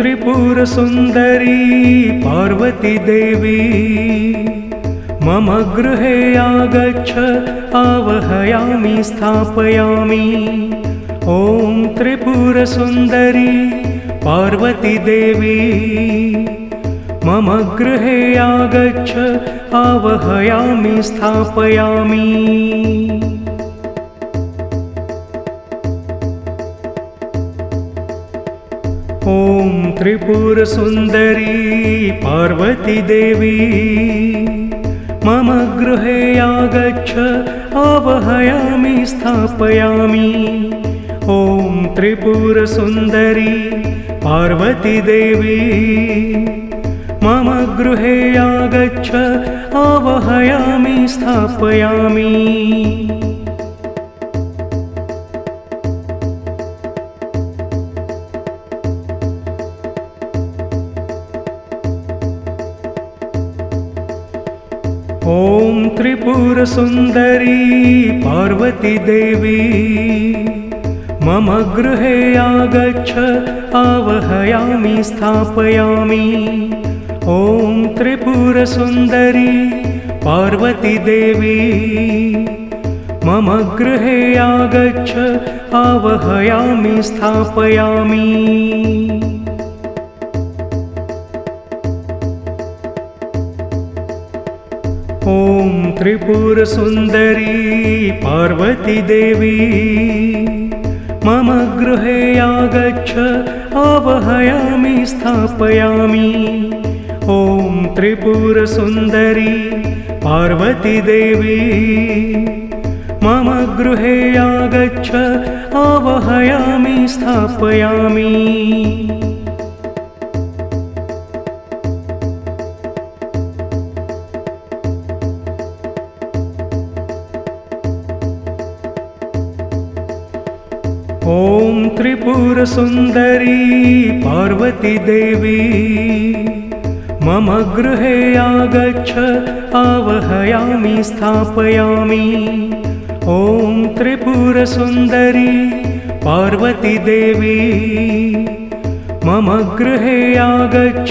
त्रिपुरसुन्दरी पार्वती देवी मम गृहे आगच्छ आवाहयामि स्थापयामि। ॐ त्रिपुरसुन्दरी पार्वती देवी मम गृहे आगच्छ आवाहयामि स्थापयामि। ॐ त्रिपुरसुन्दरी पार्वती देवी मम गृहे आगच्छ आवाहयामि स्थापयामि। ॐ त्रिपुरसुन्दरी पार्वती देवी मम गृहे आगच्छ आवाहयामि स्थापयामि। ॐ त्रिपुरसुन्दरी पार्वती देवी मम गृहे आगच्छ आवाहयामि स्थापयामि। ॐ त्रिपुरसुन्दरी पार्वती देवी मम गृहे आगच्छ आवाहयामि स्थापयामि। ॐ त्रिपुरसुन्दरी पार्वती देवी मम गृहे आगच्छ आवाहयामि स्थापयामि। ॐ त्रिपुरसुन्दरी पार्वती देवी मम गृहे आगच्छ आवाहयामि स्थापयामि। ॐ त्रिपुरसुन्दरी पार्वती देवी मम गृहे आगच्छ आवाहयामि स्थापयामि। ॐ त्रिपुरसुन्दरी पार्वती देवी मम गृहे आगच्छ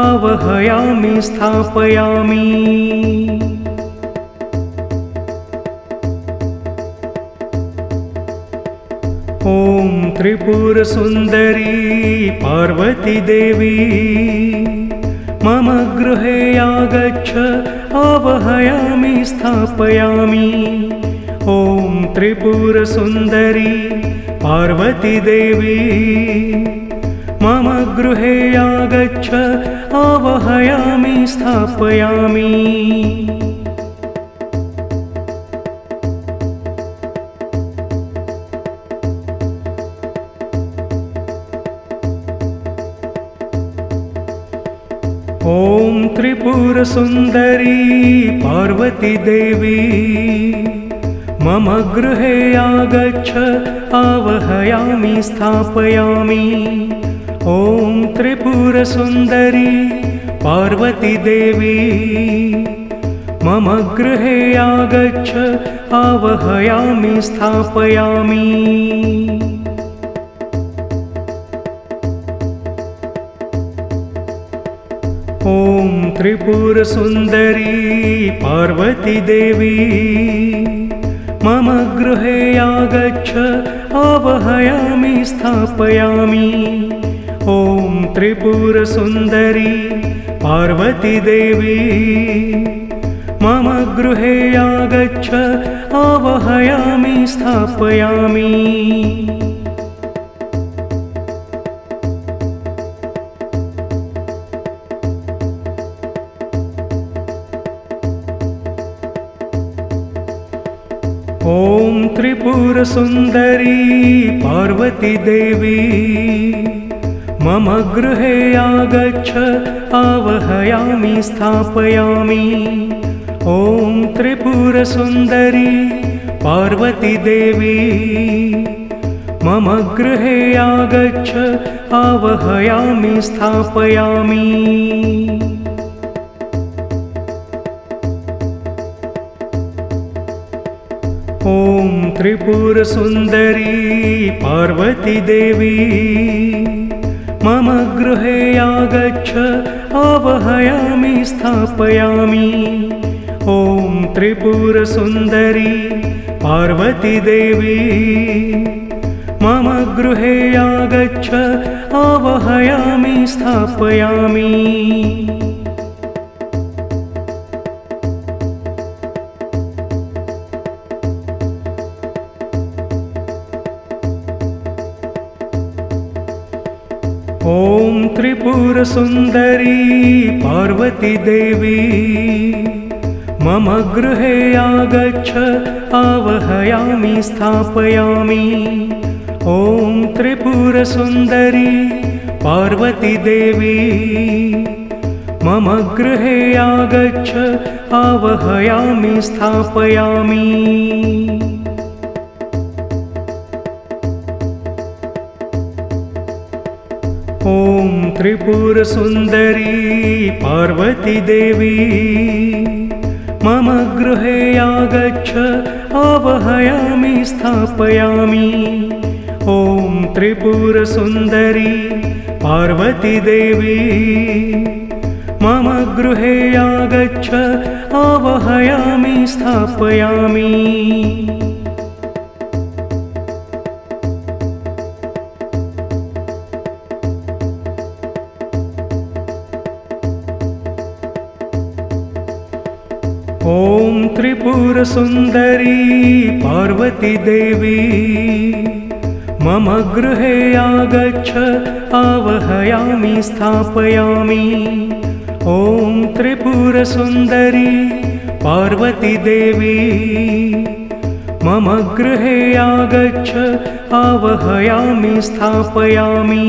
आवाहयामि स्थापयामि। ॐ त्रिपुरसुन्दरी पार्वती देवी मम गृहे आगच्छ आवाहयामि स्थापयामि। ॐ त्रिपुरसुन्दरी पार्वती देवी मम गृहे आगच्छ आवाहयामि स्थापयामि। ॐ त्रिपुरसुन्दरी पार्वती देवी मम गृहे आगच्छ आवाहयामि स्थापयामि। ॐ त्रिपुरसुन्दरी पार्वती देवी मम गृहे आगच्छ आवाहयामि स्थापयामि। ॐ त्रिपुरसुन्दरी पार्वती देवी मम गृहे आगच्छ आवाहयामि स्थापयामि। ॐ त्रिपुरसुन्दरी पार्वती देवी मम गृहे आगच्छ आवाहयामि स्थापयामि। ॐ त्रिपुरसुन्दरी पार्वती देवी मम गृहे आगच्छ आवाहयामि स्थापयामि। ॐ त्रिपुरसुन्दरी पार्वती देवी मम गृहे आगच्छ आवाहयामि स्थापयामि। ॐ त्रिपुरसुन्दरी पार्वती देवी मम गृहे आगच्छ आवाहयामि स्थापयामि। ॐ त्रिपुरसुन्दरी पार्वती देवी मम गृहे आगच्छ आवाहयामि स्थापयामि। ॐ त्रिपुरसुन्दरी पार्वती देवी मम गृहे आगच्छ आवाहयामि स्थापयामि। ॐ त्रिपुरसुन्दरी पार्वती देवी मम गृहे आगच्छ आवाहयामि स्थापयामि। ॐ त्रिपुरसुन्दरी पार्वती देवी मम गृहे आगच्छ आवाहयामि स्थापयामि। ॐ त्रिपुरसुन्दरी पार्वती देवी मम गृहे आगच्छ आवाहयामि स्थापयामि। ॐ त्रिपुरसुन्दरी पार्वती देवी मम गृहे आगच्छ आवाहयामि स्थापयामि। ॐ त्रिपुरसुन्दरी पार्वती देवी मम गृहे आगच्छ आवाहयामि स्थापयामि।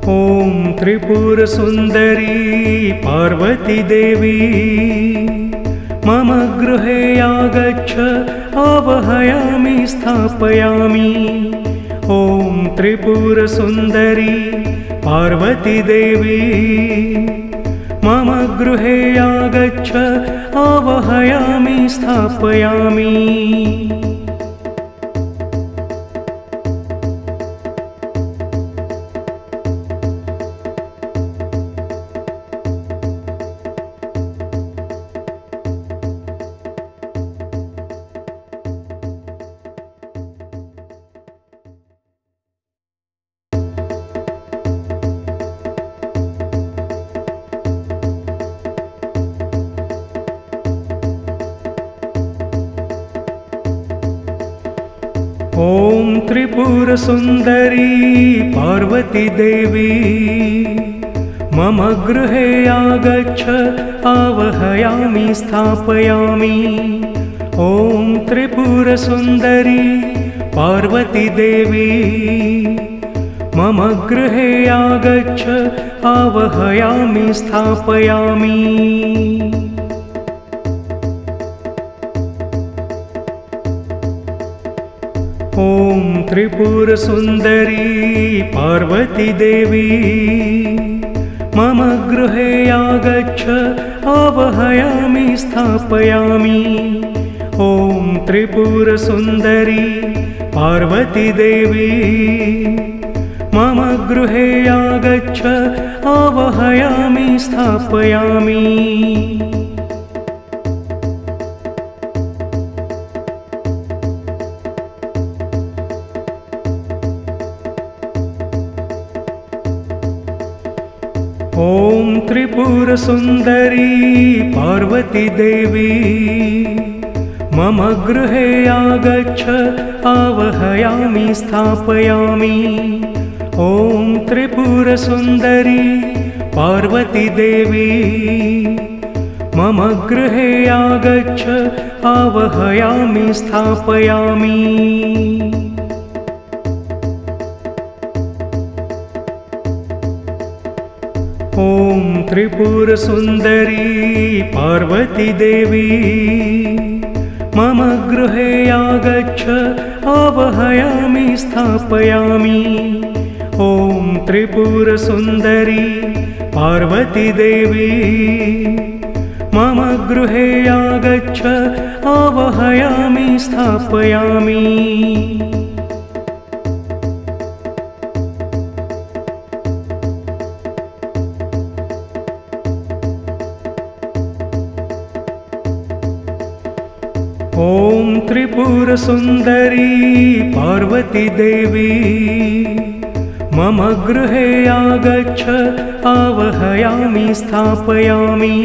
ॐ त्रिपुरसुन्दरी पार्वती देवी मम गृहे आगच्छ आवाहयामि स्थापयामि। ॐ त्रिपुरसुन्दरी पार्वती देवी मम गृहे आगच्छ आवाहयामि स्थापयामि। ॐ त्रिपुरसुन्दरी पार्वती देवी मम गृहे आगच्छ आवाहयामि स्थापयामि। ॐ त्रिपुरसुन्दरी पार्वती देवी मम गृहे आगच्छ आवाहयामि स्थापयामि। ॐ त्रिपुरसुन्दरी पार्वती देवी मम गृहे आगच्छ आवाहयामि स्थापयामि। ॐ त्रिपुरसुन्दरी पार्वती देवी मम गृहे आगच्छ आवाहयामि स्थापयामि। ॐ त्रिपुरसुन्दरी पार्वती देवी मम गृहे आगच्छ आवाहयामि स्थापयामि। ॐ त्रिपुरसुन्दरी पार्वती देवी मम गृहे आगच्छ आवाहयामि स्थापयामि। ॐ त्रिपुरसुन्दरी पार्वती देवी मम गृहे आगच्छ आवाहयामि स्थापयामि। ॐ त्रिपुरसुन्दरी पार्वती देवी मम गृहे आगच्छ आवाहयामि स्थापयामि। ॐ त्रिपुरसुन्दरी पार्वती देवी मम गृहे आगच्छ आवाहयामि स्थापयामि।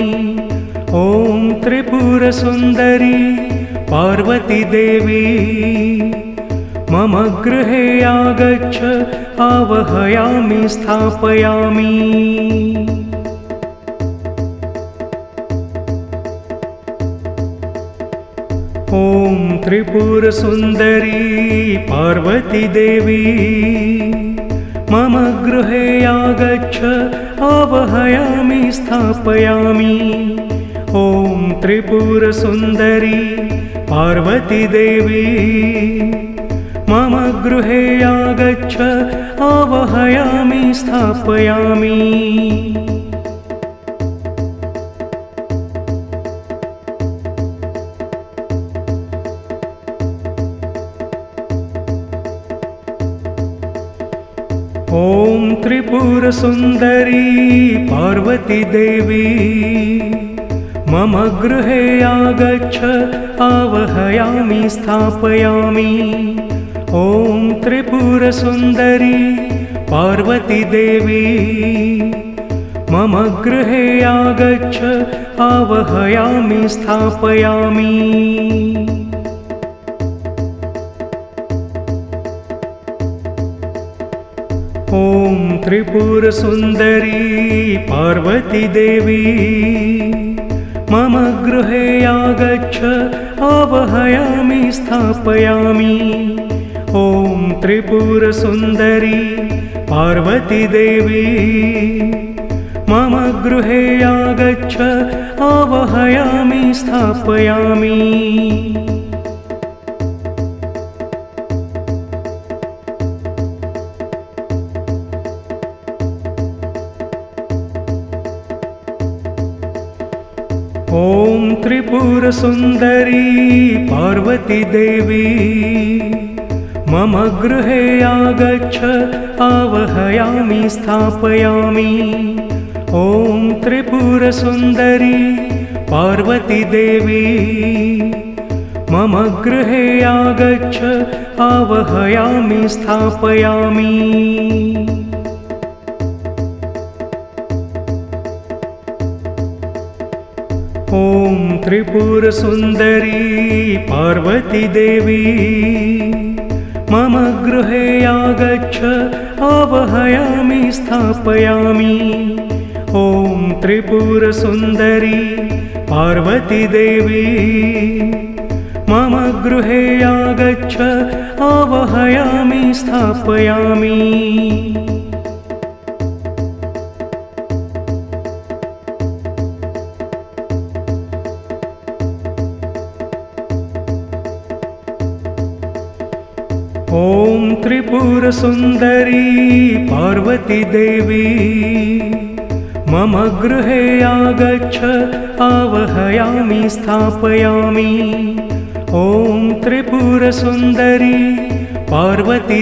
ॐ त्रिपुरसुन्दरी पार्वती देवी मम गृहे आगच्छ आवाहयामि स्थापयामि। ॐ त्रिपुरसुन्दरी पार्वती देवी मम गृहे आगच्छ आवाहयामि स्थापयामि। ॐ त्रिपुरसुन्दरी पार्वती देवी मम गृहे आगच्छ आवाहयामि स्थापयामि। ॐ त्रिपुरसुन्दरी पार्वती देवी मम गृहे आगच्छ आवाहयामि स्थापयामि। ॐ त्रिपुरसुन्दरी पार्वती देवी मम गृहे आगच्छ आवाहयामि स्थापयामि। ॐ त्रिपुरसुन्दरी पार्वती देवी मम गृहे आगच्छ आवाहयामि स्थापयामि। ॐ त्रिपुरसुन्दरी पार्वती देवी मम गृहे आगच्छ आवाहयामि स्थापयामि। ॐ त्रिपुरसुन्दरी पार्वती देवी मम गृहे आगच्छ आवाहयामि स्थापयामि। ॐ त्रिपुरसुन्दरी पार्वती देवी मम गृहे आगच्छ आवाहयामि स्थापयामि। ॐ त्रिपुरसुन्दरी पार्वती देवी मम गृहे आगच्छ आवाहयामि स्थापयामि। ॐ त्रिपुरसुन्दरी पार्वती देवी मम गृहे आगच्छ आवाहयामि स्थापयामि। ॐ त्रिपुरसुन्दरी पार्वती देवी मम गृहे आगच्छ आवाहयामि स्थापयामि। ॐ त्रिपुरसुन्दरी पार्वती